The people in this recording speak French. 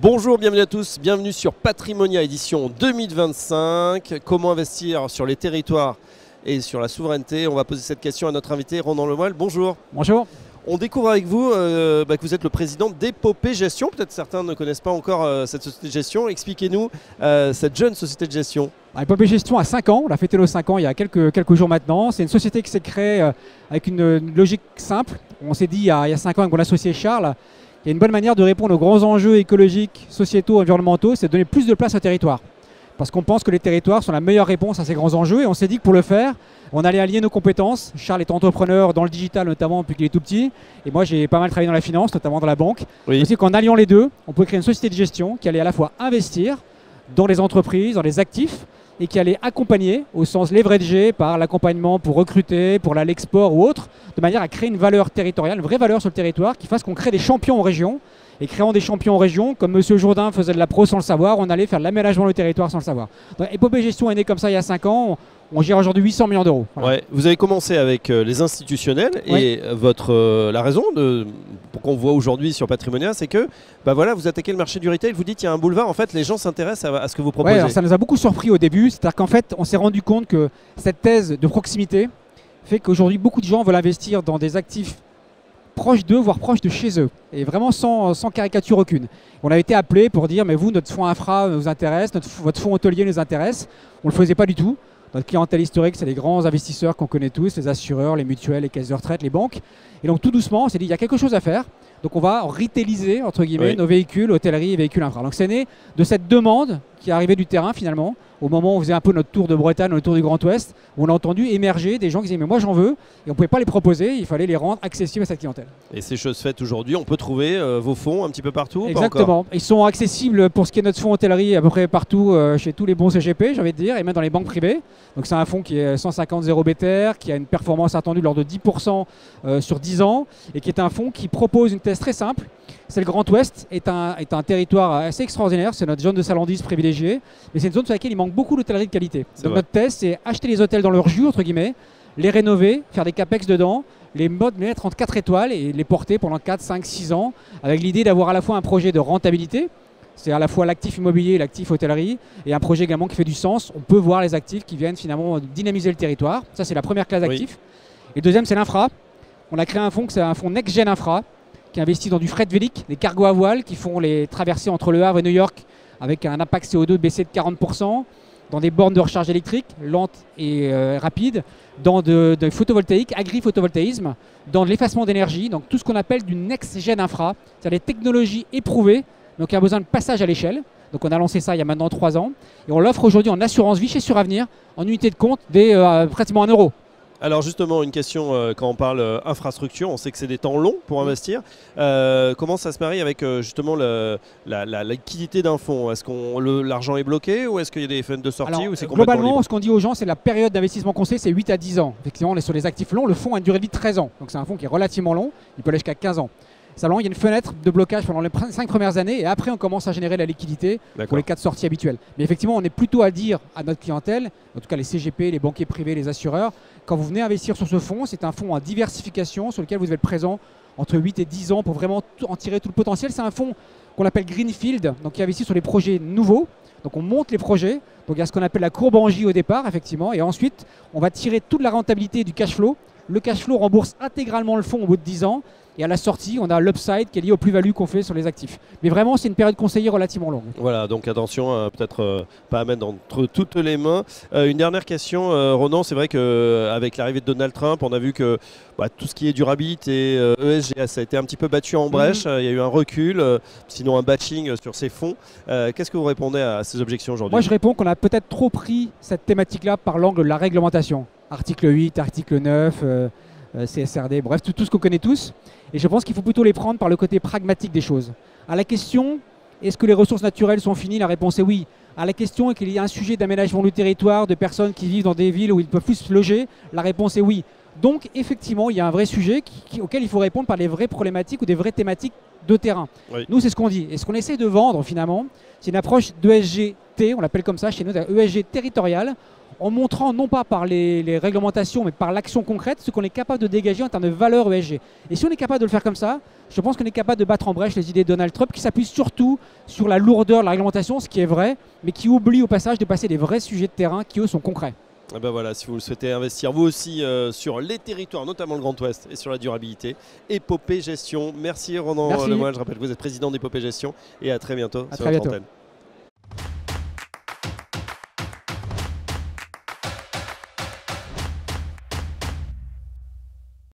Bonjour, bienvenue à tous, bienvenue sur Patrimonia édition 2025. Comment investir sur les territoires et sur la souveraineté? On va poser cette question à notre invité Ronan Lemoyle. Bonjour. Bonjour. On découvre avec vous que vous êtes le président d'Épopée Gestion. Peut-être certains ne connaissent pas encore cette société de gestion. Expliquez-nous cette jeune société de gestion. Épopée Gestion a 5 ans, on a fêté nos 5 ans il y a quelques jours maintenant. C'est une société qui s'est créée avec une logique simple. On s'est dit il y a 5 ans avec mon associé Charles, il y a une bonne manière de répondre aux grands enjeux écologiques, sociétaux, environnementaux, c'est de donner plus de place au territoire. Parce qu'on pense que les territoires sont la meilleure réponse à ces grands enjeux et on s'est dit que pour le faire, on allait allier nos compétences. Charles est entrepreneur dans le digital notamment depuis qu'il est tout petit et moi j'ai pas mal travaillé dans la finance, notamment dans la banque. Oui. Aussi qu'en alliant les deux, on peut créer une société de gestion qui allait à la fois investir dans les entreprises, dans les actifs et qui allait accompagner au sens leveragé par l'accompagnement pour recruter, pour l'export ou autre, de manière à créer une valeur territoriale, une vraie valeur sur le territoire qui fasse qu'on crée des champions en région. Et créant des champions en région, comme M. Jourdain faisait de la pro sans le savoir, on allait faire de l'aménagement du territoire sans le savoir. Donc, Épopée Gestion est née comme ça il y a 5 ans. On gère aujourd'hui 800 millions d'euros. Voilà. Ouais, vous avez commencé avec les institutionnels et la raison pour qu'on voit aujourd'hui sur Patrimonia, c'est que voilà, vous attaquez le marché du retail, vous dites il y a un boulevard, en fait les gens s'intéressent à ce que vous proposez. Ouais, alors ça nous a beaucoup surpris au début, c'est-à-dire qu'en fait on s'est rendu compte que cette thèse de proximité fait qu'aujourd'hui beaucoup de gens veulent investir dans des actifs proches d'eux, voire proches de chez eux, et vraiment sans caricature aucune. On a été appelé pour dire mais vous, notre fonds infra nous intéresse, votre fonds hôtelier nous intéresse. On ne le faisait pas du tout. Notre clientèle historique, c'est les grands investisseurs qu'on connaît tous, les assureurs, les mutuelles, les caisses de retraite, les banques. Et donc tout doucement, on s'est dit il y a quelque chose à faire. Donc on va retailiser entre guillemets nos véhicules, hôtellerie et véhicules infra. Donc c'est né de cette demande qui est arrivée du terrain finalement, au moment où on faisait un peu notre tour de Bretagne, notre tour du Grand Ouest, où on a entendu émerger des gens qui disaient mais moi j'en veux, et on ne pouvait pas les proposer, il fallait les rendre accessibles à cette clientèle. Et ces choses faites aujourd'hui, on peut trouver vos fonds un petit peu partout? Exactement, ils sont accessibles pour ce qui est notre fonds hôtellerie à peu près partout chez tous les bons CGP, j'ai envie de dire, et même dans les banques privées. Donc c'est un fonds qui est 150 0 BTR, qui a une performance attendue de l'ordre de 10% sur 10 ans, et qui est un fonds qui propose une thèse très simple. C'est le Grand Ouest, est un territoire assez extraordinaire, c'est notre zone de chalandise privilégiée, mais c'est une zone sur laquelle il manque beaucoup d'hôtellerie de qualité. Donc notre thèse, c'est acheter les hôtels dans leur jus, entre guillemets, les rénover, faire des capex dedans, les mettre entre 4 étoiles et les porter pendant 4, 5, 6 ans, avec l'idée d'avoir à la fois un projet de rentabilité, c'est à la fois l'actif immobilier et l'actif hôtellerie, et un projet également qui fait du sens. On peut voir les actifs qui viennent finalement dynamiser le territoire. Ça, c'est la première classe d'actifs. Et deuxième, c'est l'infra. On a créé un fonds, c'est un fonds Next Gen Infra, qui investit dans du fret vélique, des cargos à voile qui font les traversées entre Le Havre et New York avec un impact CO2 baissé de 40%, dans des bornes de recharge électrique lentes et rapides, dans de photovoltaïque, agri-photovoltaïsme, dans de l'effacement d'énergie, donc tout ce qu'on appelle du Next Gen Infra, c'est-à-dire des technologies éprouvées, donc il y a besoin de passage à l'échelle. Donc on a lancé ça il y a maintenant 3 ans, et on l'offre aujourd'hui en assurance vie chez Suravenir, en unité de compte des pratiquement 1 euro. Alors justement, une question, quand on parle infrastructure, on sait que c'est des temps longs pour investir. Comment ça se marie avec justement la liquidité d'un fonds? Est-ce que l'argent est bloqué ou est-ce qu'il y a des fenêtres de sortie? Alors, ou c'est complètement globalement, libre? ce qu'on dit aux gens, c'est la période d'investissement conseil, c'est 8 à 10 ans. Effectivement, on est sur les actifs longs. Le fonds a une durée de vie de 13 ans. Donc c'est un fonds qui est relativement long. Il peut aller jusqu'à 15 ans. Seulement, il y a une fenêtre de blocage pendant les 5 premières années et après on commence à générer la liquidité pour les cas de sortie habituels. Mais effectivement, on est plutôt à dire à notre clientèle, en tout cas les CGP, les banquiers privés, les assureurs, quand vous venez investir sur ce fonds, c'est un fonds en diversification sur lequel vous devez être présent entre 8 et 10 ans pour vraiment en tirer tout le potentiel. C'est un fonds qu'on appelle Greenfield, donc qui investit sur les projets nouveaux. Donc on monte les projets, donc il y a ce qu'on appelle la courbe en J au départ, effectivement, et ensuite on va tirer toute la rentabilité du cash flow. Le cash flow rembourse intégralement le fonds au bout de 10 ans. Et à la sortie, on a l'upside qui est lié aux plus-values qu'on fait sur les actifs. Mais vraiment, c'est une période conseillée relativement longue. Voilà, donc attention, peut-être pas à mettre entre toutes les mains. Une dernière question, Ronan, c'est vrai qu'avec l'arrivée de Donald Trump, on a vu que tout ce qui est durabilité, ESG, ça a été un petit peu battu en brèche. Il y a eu un recul, sinon un batching sur ces fonds. Qu'est-ce que vous répondez à ces objections aujourd'hui? Moi, je réponds qu'on a peut-être trop pris cette thématique-là par l'angle de la réglementation. Article 8, article 9... CSRD, bref, tout ce qu'on connaît tous. Et je pense qu'il faut plutôt les prendre par le côté pragmatique des choses. À la question, est-ce que les ressources naturelles sont finies? La réponse est oui. À la question, est-ce qu'il y a un sujet d'aménagement du territoire, de personnes qui vivent dans des villes où ils ne peuvent plus se loger? La réponse est oui. Donc, effectivement, il y a un vrai sujet auquel il faut répondre par les vraies problématiques ou des vraies thématiques de terrain. Oui. Nous, c'est ce qu'on dit. Et ce qu'on essaie de vendre, finalement, c'est une approche d'ESG-T, on l'appelle comme ça chez nous, ESG territoriale. en montrant non pas par les réglementations mais par l'action concrète ce qu'on est capable de dégager en termes de valeur ESG. Et si on est capable de le faire comme ça, je pense qu'on est capable de battre en brèche les idées de Donald Trump qui s'appuient surtout sur la lourdeur de la réglementation, ce qui est vrai, mais qui oublie au passage de passer des vrais sujets de terrain qui eux sont concrets. Et ben voilà, si vous souhaitez investir vous aussi sur les territoires, notamment le Grand Ouest et sur la durabilité, Épopée Gestion. Merci Ronan Lemoine, je rappelle que vous êtes président d'Épopée Gestion et à très bientôt sur notre antenne.